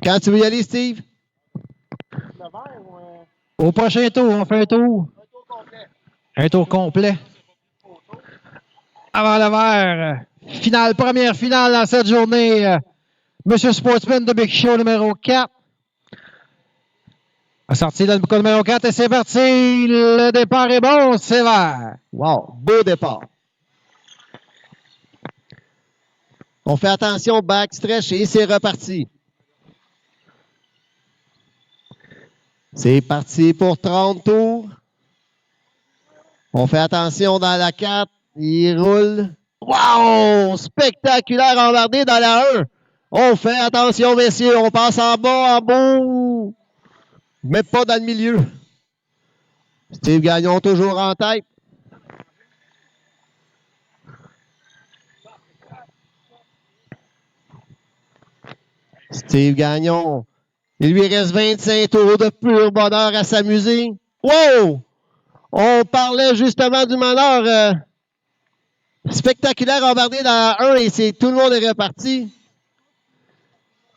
Quand tu veux y aller, Steve? Au prochain tour, on fait un tour. Un tour complet. Avant le verre. Finale, première finale dans cette journée. Monsieur Sportsman de Big Show numéro 4. A sorti le numéro 4 et c'est parti. Le départ est bon, c'est vert. Wow, beau départ. On fait attention, backstretch et c'est reparti. C'est parti pour 30 tours. On fait attention dans la 4. Il roule. Wow! Spectaculaire embardé dans la 1. On fait attention, messieurs. On passe en bas, en beau. Mais pas dans le milieu. Steve Gagnon toujours en tête. Steve Gagnon. Il lui reste 25 tours de pur bonheur à s'amuser. Wow! On parlait justement du meneur spectaculaire embardé dans la 1 et tout le monde est reparti.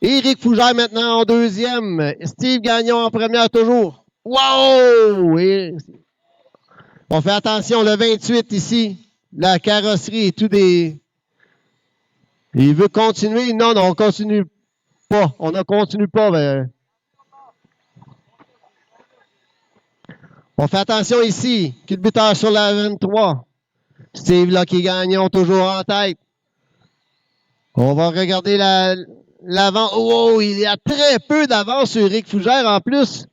Éric Fougère maintenant en deuxième. Steve Gagnon en première toujours. Wow! On fait attention, le 28 ici. La carrosserie et tout des... Il veut continuer. Non, on continue pas. On ne continue pas. Mais... On fait attention ici. Culbuteur sur la 23. Steve Lucky Gagnon toujours en tête. On va regarder l'avant. Oh, il y a très peu d'avance sur Éric Fougère en plus.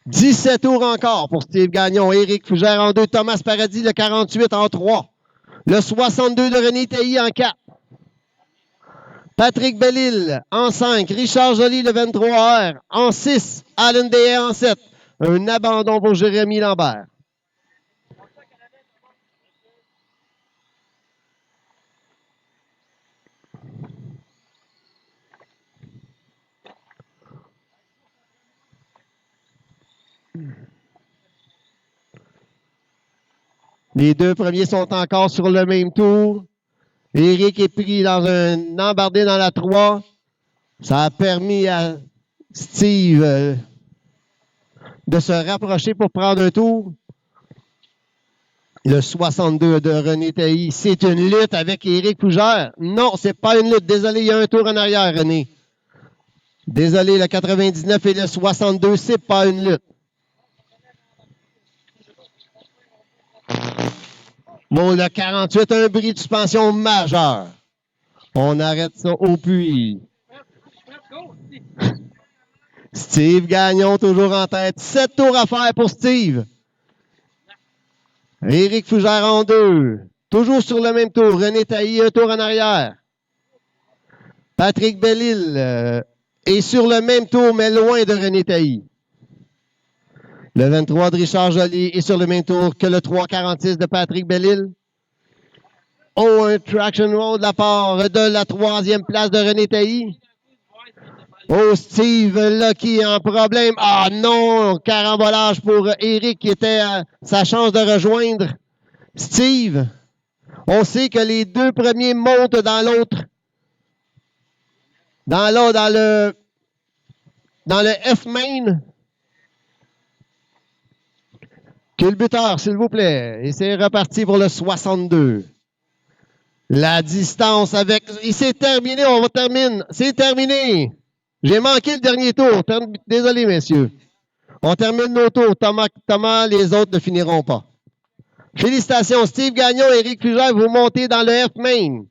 « 17 tours encore pour Steve Gagnon. Éric Fougère en 2. Thomas Paradis, le 48 en 3. Le 62 de René Tailly en 4. Patrick Bellil en 5. Richard Joly, le 23R en 6. Alan Dehay en 7. Un abandon pour Jérémy Lambert. Les deux premiers sont encore sur le même tour. Éric est pris dans un embardé dans la 3. Ça a permis à Steve de se rapprocher pour prendre un tour. Le 62 de René Tailly, c'est une lutte avec Éric Fougère. Non, c'est pas une lutte. Désolé, il y a un tour en arrière, René. Désolé, le 99 et le 62, c'est pas une lutte. Bon, le 48, un bris de suspension majeur. On arrête ça au puits. Steve Gagnon toujours en tête. 7 tours à faire pour Steve. Éric Fougère en 2. Toujours sur le même tour. René Tailly, un tour en arrière. Patrick Bellil est sur le même tour, mais loin de René Tailly. Le 23 de Richard Joly est sur le même tour que le 3,46 de Patrick Bellil. Oh, un traction roll de la part de la 3e place de René Tailly. Oh, Steve Lucky en problème. Ah non, carambolage pour Éric qui était à sa chance de rejoindre Steve. On sait que les deux premiers montent dans l'autre. Dans le F-main. Culbuteur, s'il vous plaît. Et c'est reparti pour le 62. La distance avec... Et c'est terminé, on va terminer. C'est terminé. J'ai manqué le dernier tour. Désolé, messieurs. On termine nos tours. Thomas, les autres ne finiront pas. Félicitations, Steve Gagnon et Éric Fougère, vous montez dans le F-main.